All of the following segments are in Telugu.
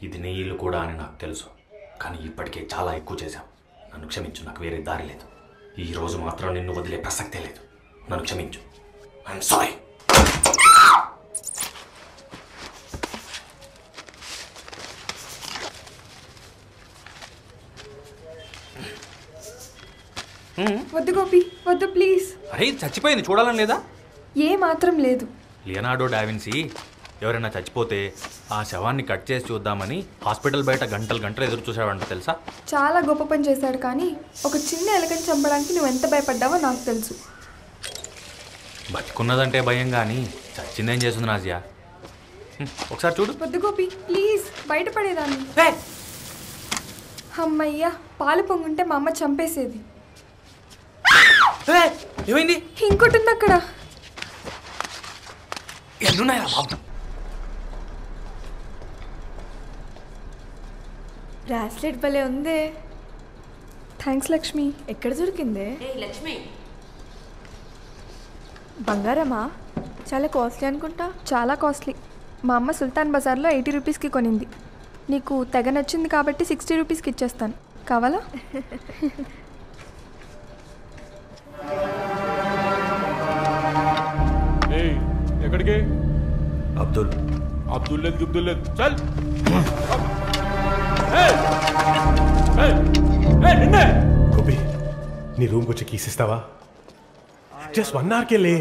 ఇది నీ ఇల్లు కూడా అని నాకు తెలుసు, కానీ ఇప్పటికే చాలా ఎక్కువ చేశావు. నన్ను క్షమించు, నాకు వేరే దారి లేదు. ఈ రోజు మాత్రం నిన్ను వదిలే ప్రసక్తే లేదు. నన్ను క్షమించు. I'm sorry. వద్దు గోపి, వద్దు ప్లీజ్. అరే చచ్చిపోయింది, చూడాలని లేదా? ఏ మాత్రం లేదు. లియనార్డో డావిన్సీ ఎవరైనా చచ్చిపోతే ఆ శవాన్ని కట్ చేసి చూద్దామని హాస్పిటల్ బయట గంటలు గంటలు ఎదురు చూసావంట, తెలుసా? చాలా గొప్ప పని చేశాడు, కానీ ఒక చిన్న ఎలుకని చంపడానికి నువ్వు ఎంత భయపడ్డావో నాకు తెలుసు. బతుకున్నదంటే భయం, కానీ చచ్చిందేం చేస్తుంది నాజియా? ఒకసారి చూడు. వద్దు గోపి ప్లీజ్, బయటపడేదాన్ని. అమ్మయ్యా, పాలు పొంగుంటే మా అమ్మ చంపేసేది. ఏమైంది? ఇంకోటి ఉంది అక్కడ. ఎన్నున్నాయా బాబు? బ్రాస్లెట్ భలే ఉందే. థ్యాంక్స్ లక్ష్మి. ఎక్కడ దొరికిందే? లక్ష్మి, బంగారమా? చాలా కాస్ట్లీ అనుకుంటా. చాలా కాస్ట్లీ. మా అమ్మ సుల్తాన్ బజార్లో 80 రూపీస్కి కొనింది. నీకు తెగ నచ్చింది కాబట్టి 60 రూపీస్కి ఇచ్చేస్తాను, కావాలా? ఎక్కడికి? అబ్దుల్ అబ్దుల్ లేదు చల్. గోపి, నీ రూమ్కి వచ్చి కీస్ ఇస్తావా? జస్ట్ 1 అవర్కే లే.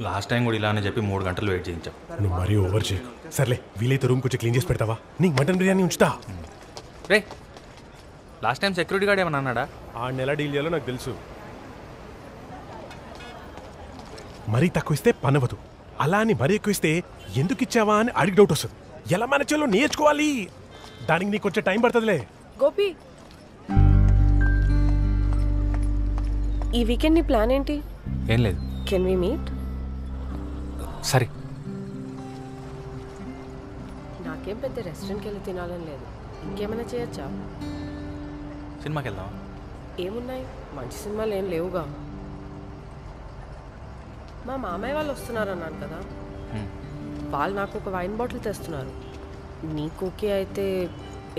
లాస్ట్ టైం కూడా ఇలానే చెప్పి 3 గంటలు వెయిట్ చేయించావు. నువ్వు మరీ ఓవర్ చేయకు. సర్లే, వీలైతే రూమ్కి వచ్చి క్లీన్ చేసి పెడతావా? నీకు మటన్ బిర్యానీ ఉంచుతా. రే, లాస్ట్ టైం సెక్యూరిటీ గార్డ్ ఏమన్నా అన్నాడా? ఆ నెల డీల్ చేయాలో నాకు తెలుసు. మరీ తక్కువ ఇస్తే పనవదు, అలా అని మరీ ఎక్కువ ఇస్తే ఎందుకు ఇచ్చావా అని అడిగి డౌట్ వస్తుంది. ఎలా మేనేజ్ నేర్చుకోవాలి, దానికి నీకు వచ్చే టైం పడుతుందిలే. గోపి, ఈ వీకెండ్ నీ ప్లాన్ ఏంటి? ఏం లేదు. Can we meet? సరే. నాకేం పెద్ద రెస్టారెంట్కి వెళ్ళి తినాలని లేదు. ఇంకేమైనా చేయొచ్చా? సినిమాకి వెళ్దాం. ఏమున్నాయి, మంచి సినిమాలు ఏం లేవుగా. మా మామయ్య వాళ్ళు వస్తున్నారు అన్నాను కదా, వాళ్ళు నాకు ఒక వైన్ బాటిల్ తెస్తున్నారు. నీకు ఓకే అయితే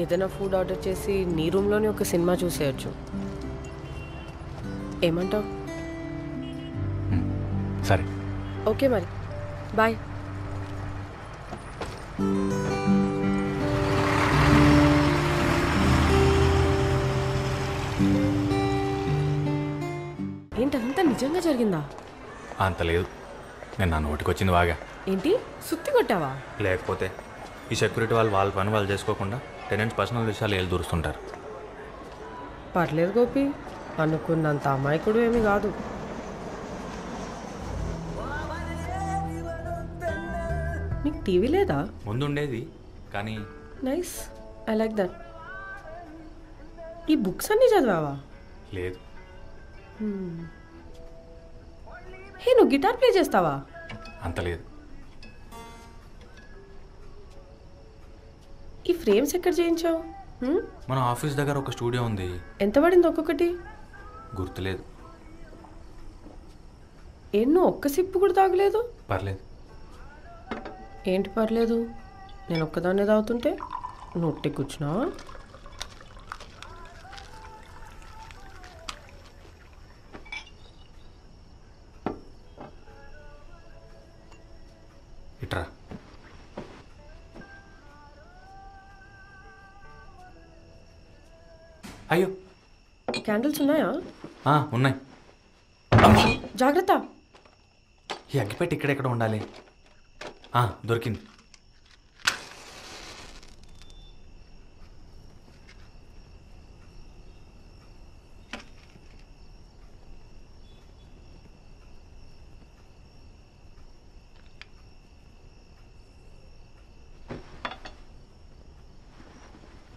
ఏదైనా ఫుడ్ ఆర్డర్ చేసి నీ రూమ్లోనే ఒక సినిమా చూసేయచ్చు. ఏమంటావు? సరే. ఓకే మరి, బాయ్. ఏంటంతా నిజంగా జరిగిందా? అంత లేదు, నేను నా నోటికి వచ్చింది బాగా. ఏంటి, సుత్తి కొట్టావా? లేకపోతే ఈ సెక్యూరిటీ వాళ్ళు వాళ్ళ పని వాళ్ళు చేసుకోకుండా టెనెంట్స్ పర్సనల్ విషయాలు ఏళ్ళు దూరుస్తుంటారు. పర్లేదు గోపి, అనుకున్నంత అమాయకుడు ఏమీ కాదు. మీకు టీవీ లేదా? ముందు ఉండేది, కానీ నైస్, ఐ లైక్ దట్. ఈ బుక్స్ అన్నీ చదివావా? లేదు. హే, నువ్వు గిటార్ ప్లే చేస్తావా? అంత లేదు. ఈ ఫ్రేమ్స్ ఎక్కడ చేయించావు? మన ఆఫీస్ దగ్గర ఒక స్టూడియో ఉంది. ఎంత పడింది ఒక్కొక్కటి? గుర్తులేదు. నువ్వు ఒక్క సిప్పు కూడా తాగలేదు? పర్లేదు. ఏంటి పర్లేదు? నేను ఒక్కదాన్నే తాగుతుంటే నొట్టి కూర్చున్నావా? ఇట్రా. అయ్యో, క్యాండిల్స్ ఉన్నాయా? ఉన్నాయి. జాగ్రత్త. ఈ అగ్గిపెట్టి ఇక్కడెక్కడ ఉండాలి. దొరికింది.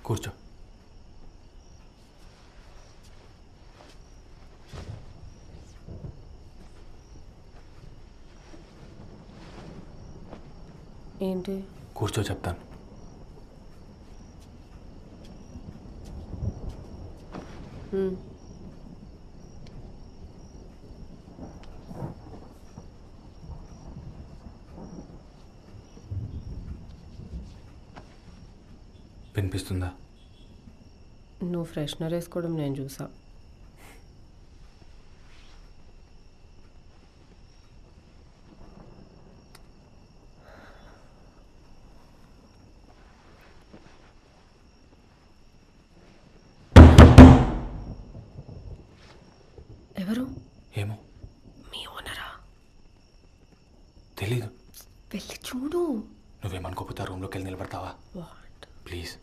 కూర్చో. ఏంటి? కూర్చో, చెప్తాను. వినిపిస్తుందా? నువ్వు ఫ్రెషనర్ వేసుకోవడం నేను చూసా. ఎవరు? ఏమో, మీ ఓనరా? తెలీదు. వెళ్ళి చూడు. నువ్వేమనుకోపోతే రూమ్లోకి వెళ్ళి నిలబడతావా? వాట్? ప్లీజ్.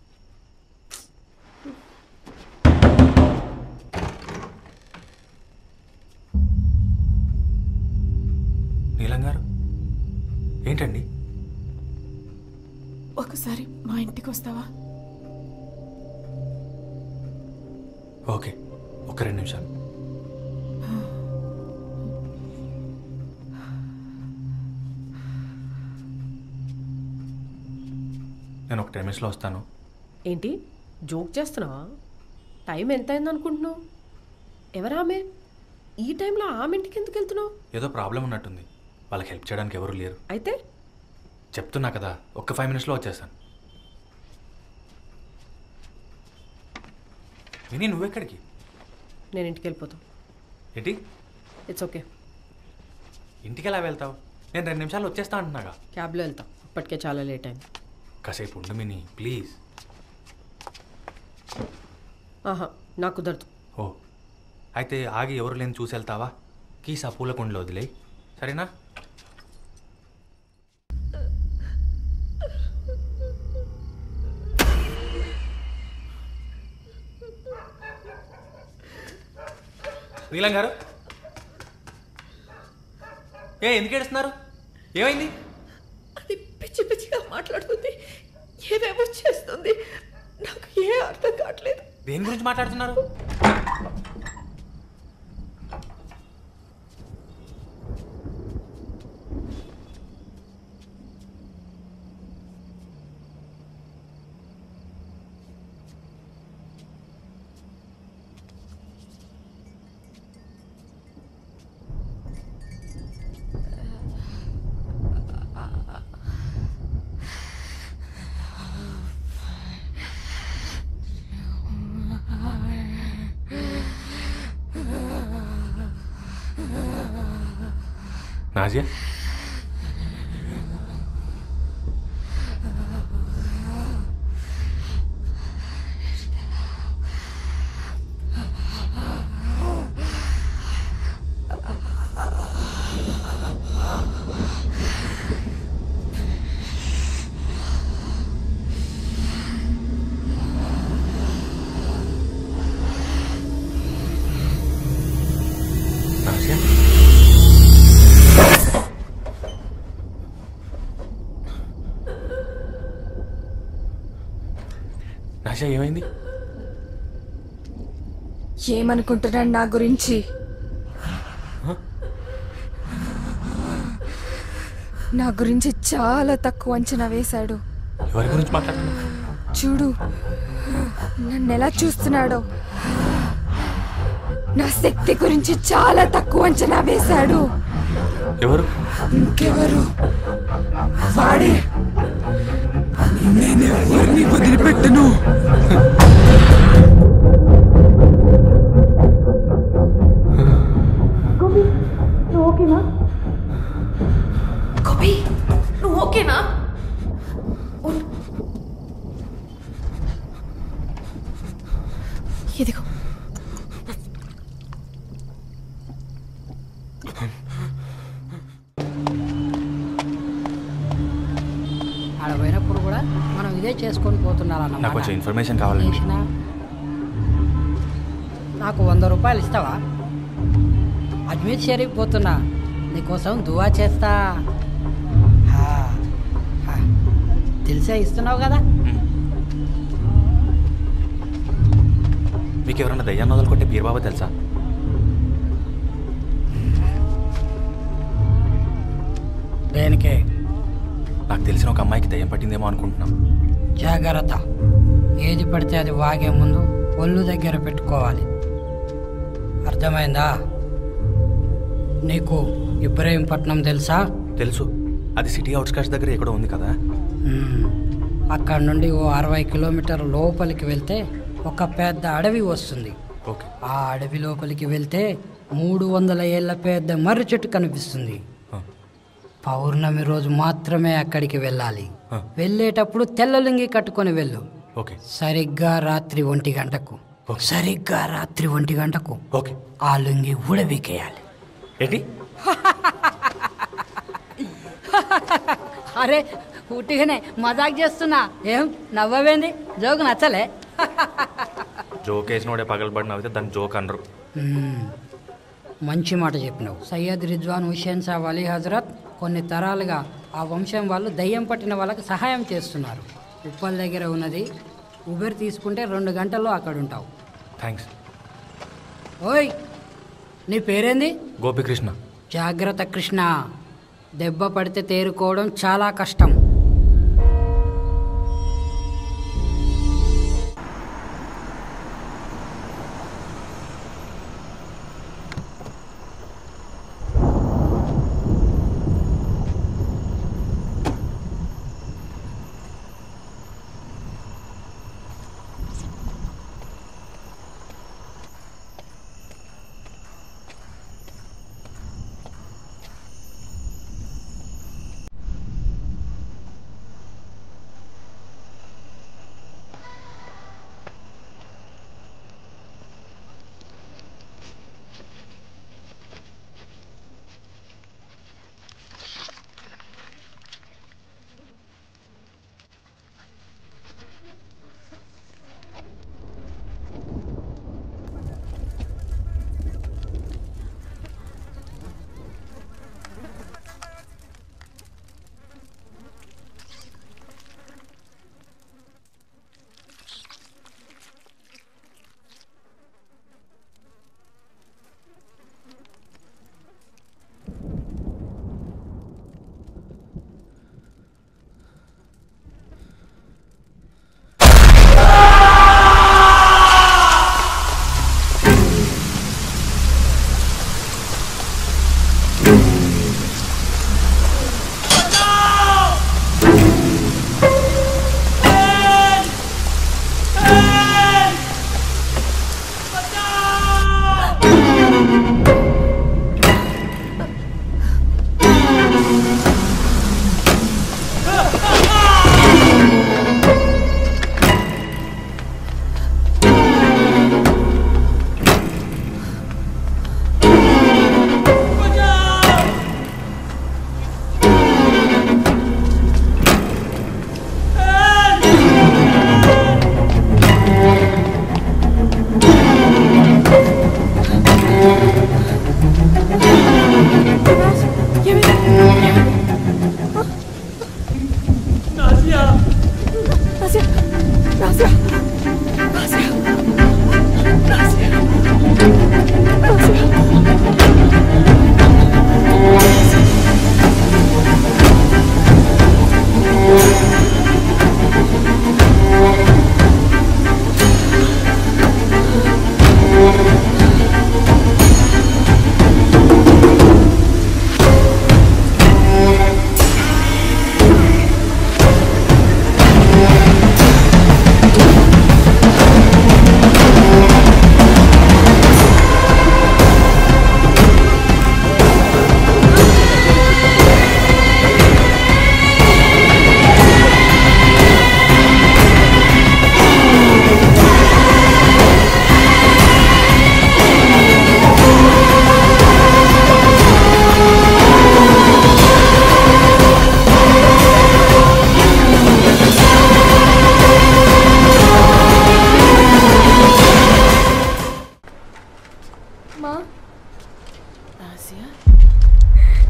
నీలం గారు ఏంటండి? ఒకసారి మా ఇంటికి వస్తావా? ఓకే, ఒక 2 నిమిషాలు. నేను ఒక 10 మినిట్స్లో వస్తాను. ఏంటి జోక్ చేస్తున్నావా? టైం ఎంత అయింది అనుకుంటున్నావు? ఎవరామె? ఈ టైంలో ఆమె ఇంటికి ఎందుకు వెళ్తున్నావు? ఏదో ప్రాబ్లం ఉన్నట్టుంది. వాళ్ళకి హెల్ప్ చేయడానికి ఎవరు లేరు. అయితే చెప్తున్నా కదా, ఒక్క 5 మినిట్స్లో వచ్చేస్తాను. విని నువ్వెక్కడికి? నేను ఇంటికి వెళ్ళిపోతాను. ఏంటి? It's okay. ఇంటికి ఎలా వెళ్తావు? నేను 2 నిమిషాలు వచ్చేస్తా అంటున్నాగా. క్యాబ్లో వెళ్తా. ఇప్పటికే చాలా లేట్ అయింది. కాసేపు ఉండు మిని, ప్లీజ్. ఆహా, నాకు కుదరదు. ఓ, అయితే ఆగి ఎవరు లేని చూసి వెళ్తావా? కీస్ ఆ పూల కుండలో వదిలేయి, సరేనా? నీలం గారు, ఎందుకు ఏడుస్తున్నారు? ఏమైంది? అది పిచ్చి పిచ్చిగా మాట్లాడుతుంది, ఏమేమో చేస్తుంది. నాకు ఏ అర్థం కావట్లేదు. దేని గురించి మాట్లాడుతున్నారు? నాజియా, నాజియా, నాజియా ఏమైంది? ఏమనుకుంటున్నాడు నా గురించి? నా గురించి చాలా తక్కువ అంచనా వేశాడు. ఎవరి గురించి మాట్లాడుతున్నా? చూడు నన్ను ఎలా చూస్తున్నాడో. నా శక్తి గురించి చాలా తక్కువ అంచనా వేశాడు. ఎవరు? ఇంకెవరు? వాడే. నేనెవరిని వదిలిపెట్టను. నువ్వు ఓకేనా? గోపి, నువ్వు ఓకేనా? ఇదిగో. ఆడ పోయినప్పుడు కూడా మనం ఇదే చేసుకొని పోతున్నారన్న. నాకు కొంచెం ఇన్ఫర్మేషన్ కావాలండి. నాకు 100 రూపాయలు ఇస్తావా? అజ్మీర్ షరీఫ్ పోతున్నా, నీకోసం దువా చేస్తా. తెలిసే ఇస్తున్నావు కదా. మీకు ఎవరన్నా దయ్యాన్ని వదులుకుంటే పీర్ బాబా తెలుసా? దేనికే? నాకు తెలిసిన ఒక అమ్మాయికి దయ్యం పట్టిందేమో అనుకుంటున్నాం. జాగ్రత్త, ఏది పడితే అది వాగే ముందు ఒళ్ళు దగ్గర పెట్టుకోవాలి, అర్థమైందా? నీకు ఇబ్రహీంపట్నం తెలుసా? తెలుసు, అది సిటీ అవుట్స్కట్స్ దగ్గర ఎక్కడో ఉంది కదా. అక్కడ నుండి ఓ 60 కిలోమీటర్ల లోపలికి వెళ్తే ఒక పెద్ద అడవి వస్తుంది. ఓకే. ఆ అడవి లోపలికి వెళ్తే 300 ఏళ్ల పెద్ద మర్రి చెట్టు కనిపిస్తుంది. పౌర్ణమి రోజు మాత్రమే అక్కడికి వెళ్ళాలి. వెళ్ళేటప్పుడు తెల్ల లుంగి కట్టుకొని వెళ్ళు. ఓకే. సరిగ్గా రాత్రి 1 గంటకు సరిగ్గా రాత్రి 1 గంటకు ఓకే. ఆ లుంగి ఊడబీకేయాలి. ఏంటి? అరే ఉట్టిగానే మజాక్ చేస్తున్నా. ఏం నవ్వవేంది? జోకు నచ్చలే? జోక్ వేసినోడే పగలబడి నవ్వితే దాన్ని జోక్ అనరు. మంచి మాట చెప్పినావు. సయ్యద్ రిజ్వాన్ హుస్సేన్ షా వలీ హజరత్ కొన్ని తరాలుగా ఆ వంశం వాళ్ళు దయ్యం పట్టిన వాళ్ళకి సహాయం చేస్తున్నారు. ఉప్పల్ దగ్గర ఉన్నది. ఉబెర్ తీసుకుంటే 2 గంటల్లో అక్కడ ఉంటావు. థ్యాంక్స్. ఓయ్, నీ పేరేంది? గోపికృష్ణ. జాగ్రత్త కృష్ణ, దెబ్బ పడితే తేరుకోవడం చాలా కష్టం.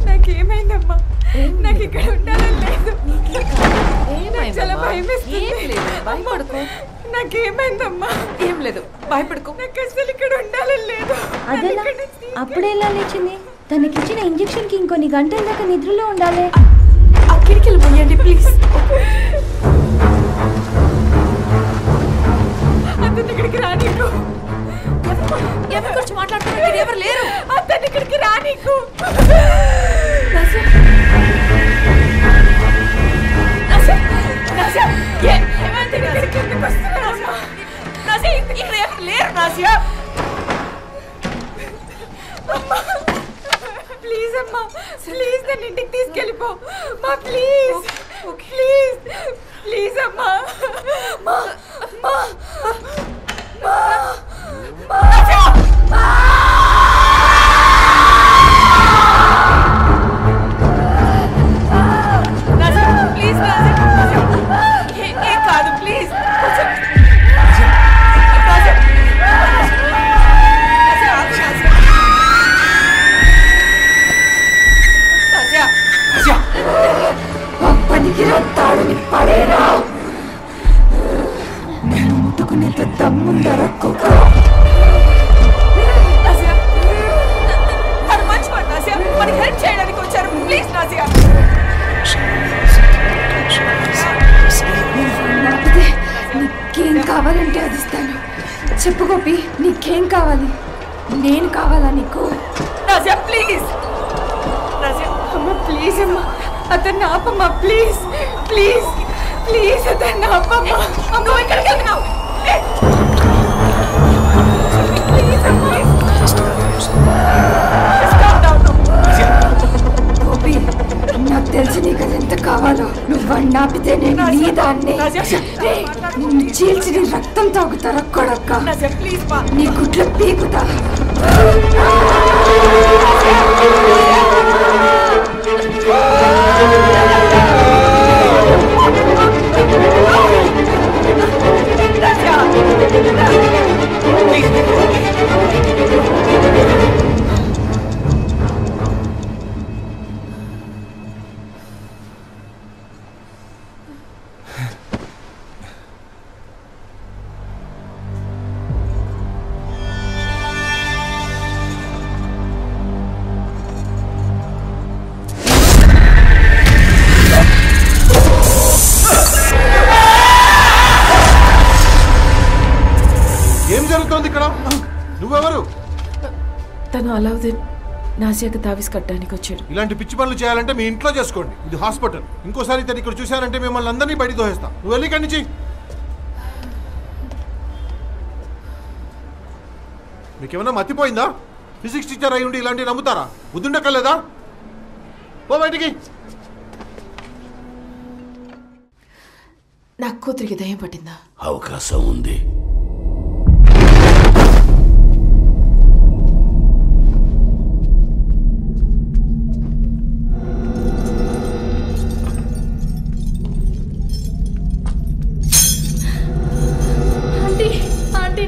నాకేమైందమ్మా? నాకు ఇక్కడ ఉండాలని లేదు. చాలా భయమేస్తుంది. నాకేమైందమ్మా? ఏం లేదు, భయపడుకో. నాకు అసలు ఇక్కడ ఉండాలని లేదు. అదేలా? అప్పుడే ఎలా లేచింది? తనకిచ్చిన ఇంజెక్షన్ కి ఇంకొన్ని గంటల దాకా నిద్రలో ఉండాలి. ఆ కిటికీలు పోయండి ప్లీజ్. అతను ఇక్కడికి రానీకు. ఎవరి గురించి మాట్లాడుతున్నారు? ఎవరు లేరు. అతను ఇక్కడికి రానీకు. ప్లీజ్ అమ్మా, ప్లీజ్ నన్ను ఇంటికి తీసుకెళ్ళిపో మా, ప్లీజ్ ప్లీజ్ ప్లీజ్ అమ్మా. మా మా మా ప్లీజ్ ఏం కాదు, ప్లీజ్ పనికిరత్తాడుని పడేరా. నేను ముట్టుకునేంత దమ్ముందర కుక్క. మంచివాడు నాసియా, మనకి హెల్ప్ చేయడానికి వచ్చారు. Please nausea. నీకేం కావాలంటే అది ఇస్తాను. చెప్పు గోపి, నీకేం కావాలి? నేను కావాలా నీకు? Nausea please. నాసియా అమ్మ ప్లీజ్ అమ్మా, అతన్ని ఆపమ్మా ప్లీజ్ ప్లీజ్ ప్లీజ్, అతన్ని ఆపమ్మా. నువ్వు ఎక్కడికి వెళ్తున్నావు? గోపి, నాకు తెలిసి నీకు అది ఎంత కావాలో. నువ్వు వాడిని ఆపితే నేను నీ దాన్ని చీల్చి నీ రక్తం తాగుతారా కొడక్క. నీ గుడ్లు పీకుతా. నువ్వెవరు? తను అలావుద్దీన్ నాసియాకి తావిస్ కట్టడానికి వచ్చాడు. ఇలాంటి పిచ్చి పనులు చేయాలంటే మీ ఇంట్లో చేసుకోండి. ఇది హాస్పిటల్. ఇంకోసారి ఇతను ఇక్కడ చూశారంటే మిమ్మల్ని అందరినీ బయటికి దోహేస్తా. నువ్వు వెళ్ళి ఇక్కడి నుంచి. మీకేమన్నా మతిపోయిందా? ఫిజిక్స్ టీచర్ అయి ఉండి ఇలాంటివి నమ్ముతారా? బుద్ధుండక్కర్లేదా? పో బయటికి. నా కూతురికి దయ్యం పట్టిందా? అవకాశం ఉంది.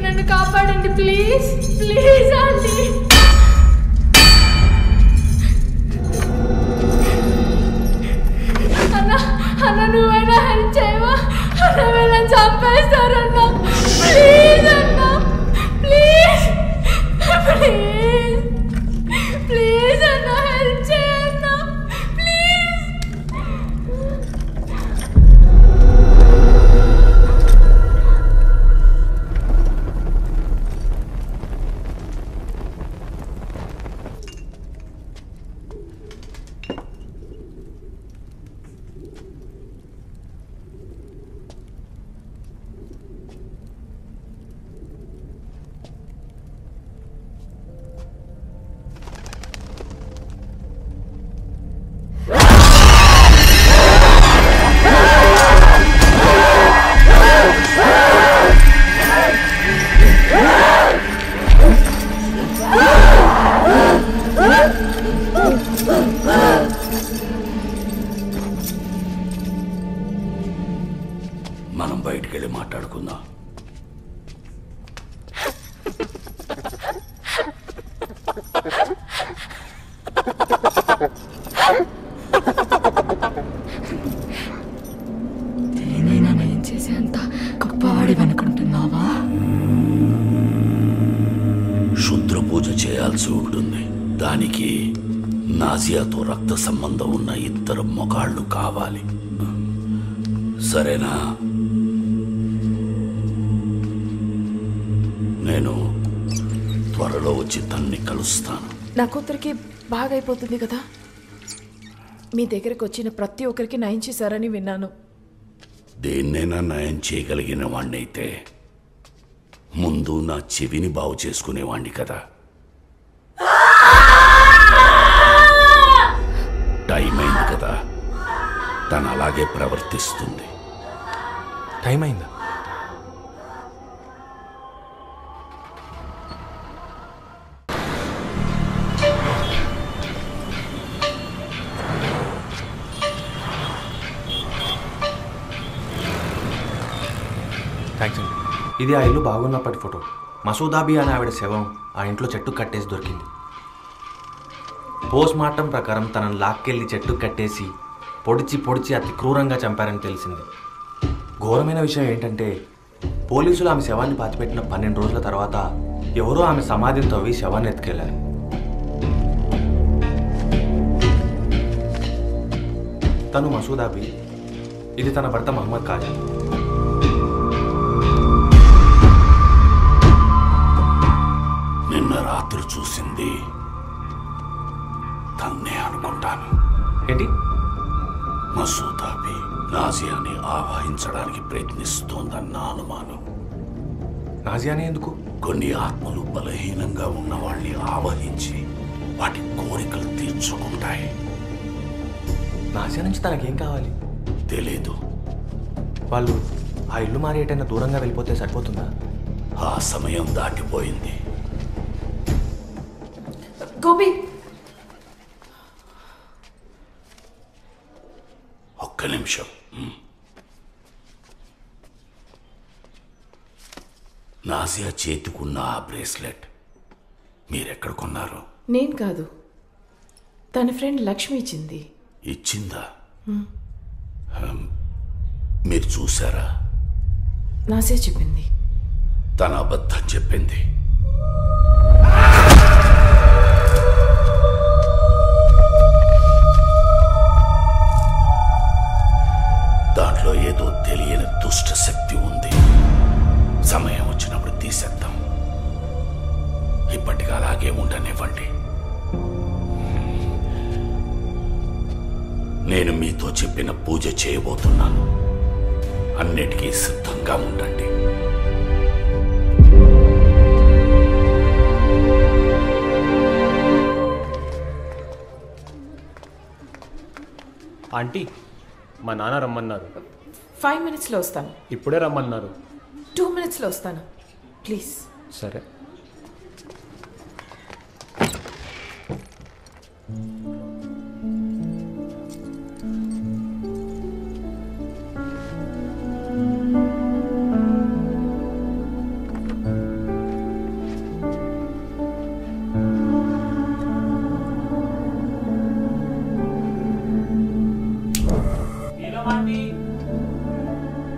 నన్ను కాపాడండి ప్లీజ్ ప్లీజ్ ఆంటీ. అన్న నువ్వైనా హెల్ప్ చేయవా? అన్న వీళ్ళని చంపేస్తారన్నా. ప్లీజ్ అన్న ప్లీజ్ ప్లీజ్ ప్లీజ్ అన్న హెల్ప్ చేయన్నా ప్లీజ్. మనం బయటికి వెళ్ళి మాట్లాడుకుందాం. నేనైనా నేను చేసేంత గొప్పవాడివనుకుంటున్నావా? శుద్ర పూజ చేయాల్సి ఉంటుంది. దానికి నాజియాతో రక్త సంబంధం ఉన్న ఇద్దరు మొగాళ్ళు కావాలి. సరేనా? నేను త్వరలో వచ్చి తన్ని కలుస్తాను. నా కూతురికి బాగా అయిపోతుంది కదా. మీ దగ్గరకు వచ్చిన ప్రతి ఒక్కరికి నయం చేశారని విన్నాను. దేన్నైనా నయం చేయగలిగిన వాణ్ణైతే ముందు నా చెవిని బాగు చేసుకునేవాణ్ణి కదా. టైం అయింది కదా, తను అలాగే ప్రవర్తిస్తుంది. టైం అయిందా? థ్యాంక్స్ అండి. ఇది ఆ ఇల్లు బాగున్నప్పటి ఫోటో. మసూదాబీ అనే ఆవిడ శవం ఆ ఇంట్లో చెట్టు కట్టేసి దొరికింది. పోస్ట్ మార్టం ప్రకారం తనను లాక్కెళ్ళి చెట్టు కట్టేసి పొడిచి అతి క్రూరంగా చంపారని తెలిసింది. ఘోరమైన విషయం ఏంటంటే పోలీసులు ఆమె శవాన్ని పాతిపెట్టిన 12 రోజుల తర్వాత ఎవరో ఆమె సమాధిని తవ్వి శవాన్ని ఎత్తుకెళ్లారు. తను మసూదాబీ, ఇది తన భర్త మహమ్మద్ ఖాజా. నిన్న రాత్రి చూసింది తన్నే అనుకుంటాను. ఏంటి? మసూదాబీ నాజియాని ఆవాహించడానికి ప్రయత్నిస్తోందన్న అనుమానం. నాజియాని ఎందుకు? కొన్ని ఆత్మలు బలహీనంగా ఉన్న వాళ్ళని ఆవహించి వాటి కోరికలు తీర్చుకుంటాయి. నాజియా నుంచి తనకేం కావాలి? తెలీదు. వాళ్ళు ఆ ఇల్లు మారి ఎటైనా దూరంగా వెళ్ళిపోతే సరిపోతుందా? ఆ సమయం దాటిపోయింది. గోపి, ఒక్క నిమిషం. నాజియా చేతికున్న ఆ బ్రేస్లెట్ మీరెక్కడ కొన్నారు? నేను కాదు, తన ఫ్రెండ్ లక్ష్మి ఇచ్చింది. ఇచ్చిందా? మీరు చూసారా? నాసియా చెప్పింది. తన అబద్ధం చెప్పింది. దాంట్లో ఏదో తెలియని దుష్ట శక్తి ఉంది. సమయం వచ్చినప్పుడు తీసేద్దాం. ఇప్పటికి అలాగే ఉండనివ్వండి. నేను మీతో చెప్పిన పూజ చేయబోతున్నాను. అన్నిటికీ సిద్ధంగా ఉండండి. ఆంటీ, మా నాన్న రమ్మన్నారు. 5 minutesలో వస్తాను. ఇప్పుడే రమ్మన్నారు. 2 minutesలో వస్తాను, ప్లీజ్. సరే.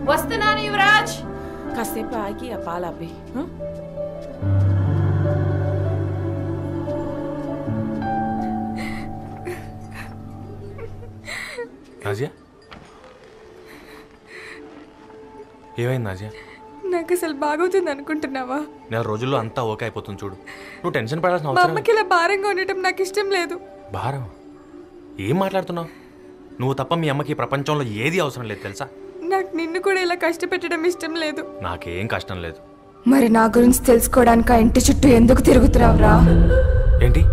వస్తున్నాను యువరాజ్. కాసేపు ఆగి ఆ పాలాపి. నాజియా, ఏమైంది నాజియా? నాకు అసలు బాగవుతుంది అనుకుంటున్నావా? 4 రోజుల్లో అంతా ఓకే అయిపోతుంది చూడు. నువ్వు టెన్షన్ పడాల్సిన మా అవసరం. అమ్మకి ఇలా భారంగా ఉండటం నాకు ఇష్టం లేదు. భారం? ఏం మాట్లాడుతున్నావు? నువ్వు తప్ప మీ అమ్మకి ఈ ప్రపంచంలో ఏది అవసరం లేదు తెలుసా? నాకు నిన్ను కూడా ఇలా కష్టపెట్టడం ఇష్టం లేదు. నాకేం కష్టం లేదు. మరి నా గురించి తెలుసుకోవడానికి ఆ ఇంటి చుట్టూ ఎందుకు తిరుగుతున్నావురా? ఏంటి?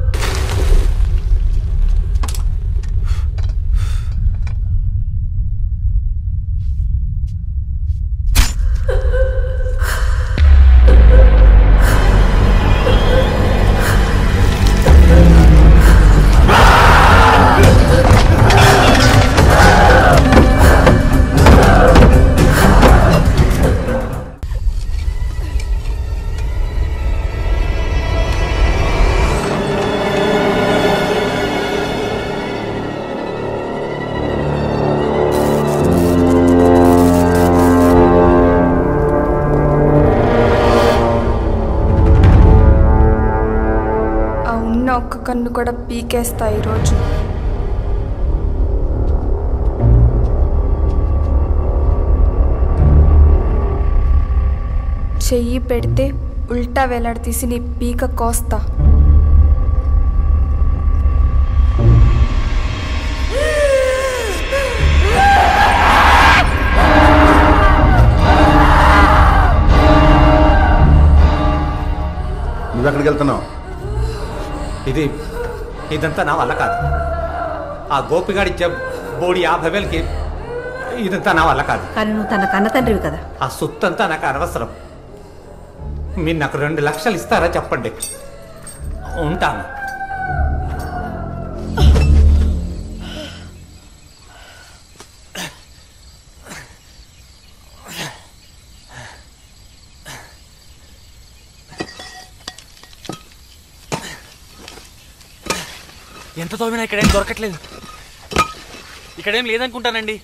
ఒక్క కన్ను కూడా పీకేస్తా ఈరోజు. చెయ్యి పెడితే ఉల్టా వేలాడతీసి నీ పీక కోస్తా. నువ్వెక్కడికి వెళ్తున్నావు? ఇదంతా నా వల్ల కాదు. ఆ గోపిగాడిచ్చే బోడి 50,000కి ఇదంతా నా వల్ల కాదు. కానీ నువ్వు తన కన్న తండ్రివి కదా. ఆ సొత్తంతా నాకు అనవసరం. మీరు నాకు 2 లక్షలు ఇస్తారా చెప్పండి, ఉంటాను. ఎంత తోమినా ఇక్కడేం దొరకట్లేదు. ఇక్కడేం లేదనుకుంటానండి.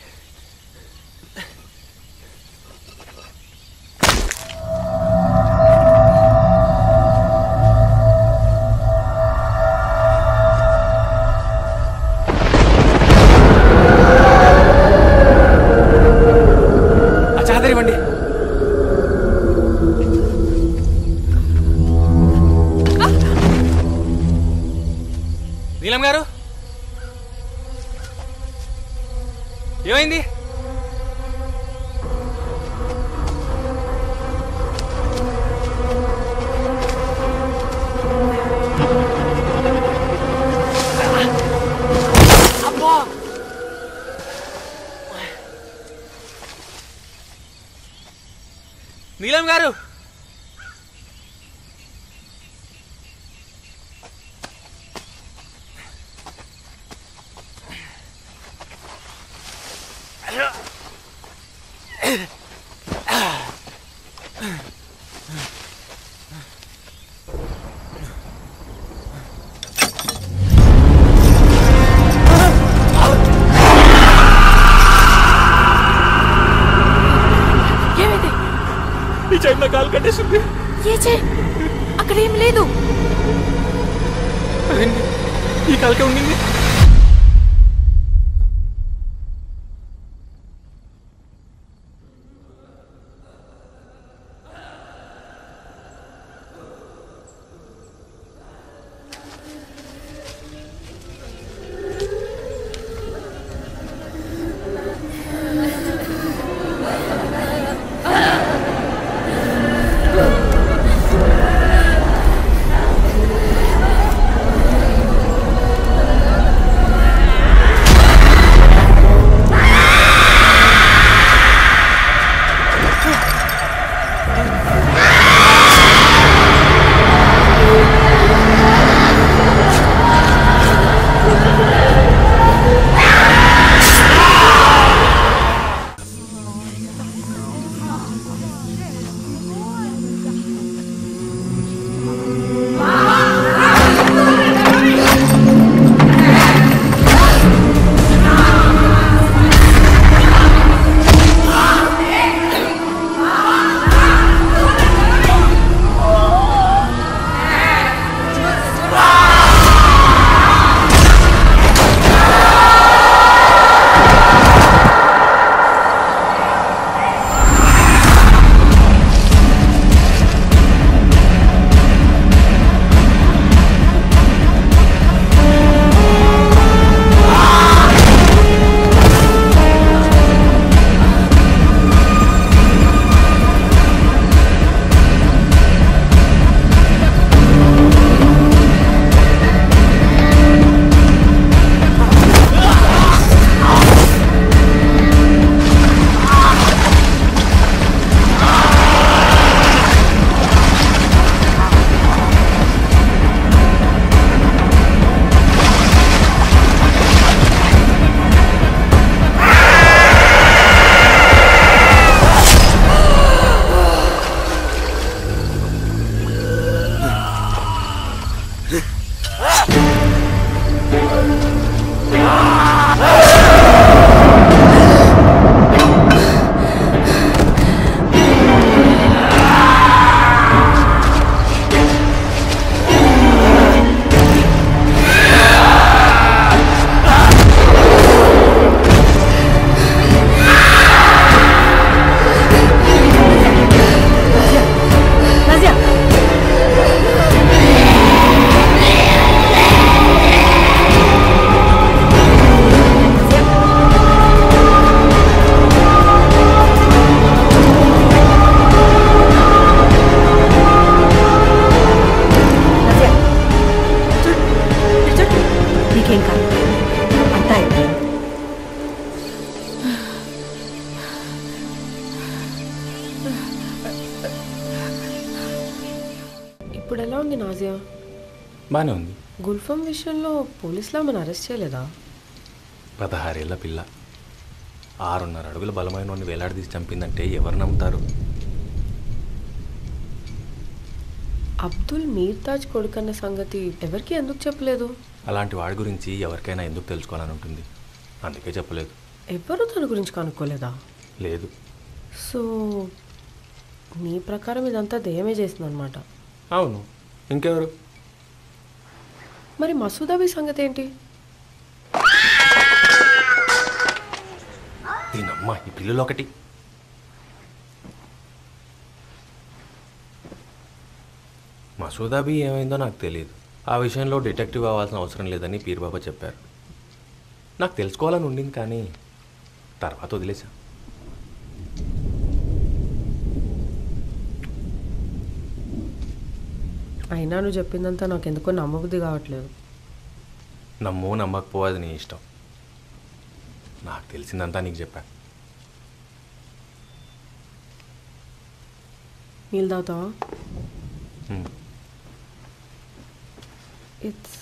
చాదరివ్వండి. నీలం గారు ఏమైంది? అబ్బా నీలం గారు ఈ చైన్ నా కాలు కట్టేసింది. ఏ చైన్? అక్కడ ఏం లేదు. ఈ కాలుకే ఉండింది. ఇప్పుడు ఎలా ఉంది నాజియా? బాగానే ఉంది. గుల్ఫామ్ విషయంలో పోలీసులు ఆమెను అరెస్ట్ చేయలేదా? 16 ఏళ్ల పిల్ల 6.5 అడుగుల బలమైన వాడిని వేలాడదీసి చంపిందంటే ఎవరు నమ్ముతారు? అబ్దుల్ మీర్తాజ్ కొడుకన్న సంగతి ఎవరికి ఎందుకు చెప్పలేదు? అలాంటి వాడి గురించి ఎవరికైనా ఎందుకు తెలుసుకోవాలని ఉంటుంది, అందుకే చెప్పలేదు. ఎవరు తన గురించి కనుక్కోలేదా? లేదు. సో నీ ప్రకారం ఇదంతా దయ్యమే చేసిందనమాట. అవును, ఇంకెవరు? మరి మసూద్ అబీ సంగతి ఏంటి? దీనమ్మ ఈ పిల్లలు ఒకటి. మసూద్ అబీ ఏమైందో నాకు తెలియదు. ఆ విషయంలో డిటెక్టివ్ అవ్వాల్సిన అవసరం లేదని పీర్బాబా చెప్పారు. నాకు తెలుసుకోవాలని ఉండింది, కానీ తర్వాత వదిలేశా. అయినా నువ్వు చెప్పిందంతా నాకు ఎందుకో నమ్మబుద్ధి కావట్లేదు. నమ్మో నమ్మకపోవది నీ ఇష్టం. నాకు తెలిసిందంతా నీకు చెప్పా. నీళ్ళు తాగుతావా? It's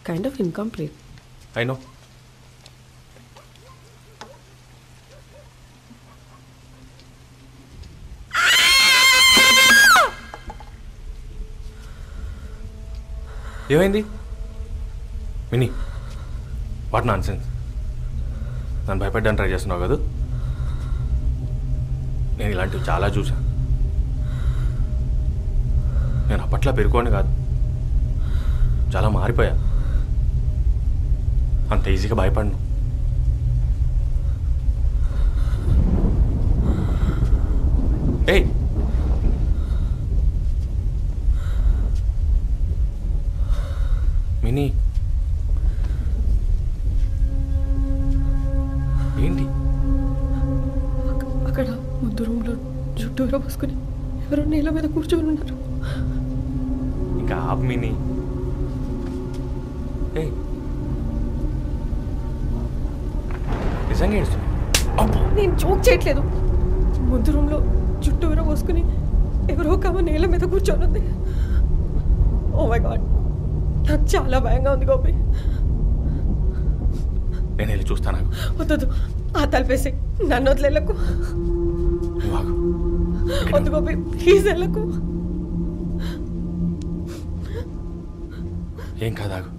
kind of incomplete. I know. ఏమైంది మినీ? What non sense? నన్ను భయపెట్టడానికి ట్రై చేస్తున్నావు కదా? నేను ఇలాంటివి చాలా చూసా. నేను అప్పట్లో పెరుకోని కాదు, చాలా మారిపోయా. అంత ఈజీగా భయపడను. ఏయ్, మినీ ఏంటి? అక్కడ ముందు రూమ్లో చుట్టూరా పోసుకుని ఎవరో నేల మీద కూర్చొని ఉన్నారు. ఇంకా ఆప్ మినీ. ఏయ్, నిజంగా ఏడుస్తున్నా? నేను జోక్ చేయట్లేదు. ముందు రూమ్లో చుట్టూరా పోసుకుని ఎవరో కామ నేల మీద కూర్చొని ఉంది. ఓ మై గాడ్, నాకు చాలా భయంగా ఉంది గోపి. నేను వెళ్ళి చూస్తాను. వద్దు, ఆ తలపేసి నన్ను వదిలేలకు. వద్దు గోపి, ప్లీజ్ వెళ్ళకు. ఏం కాదాగు.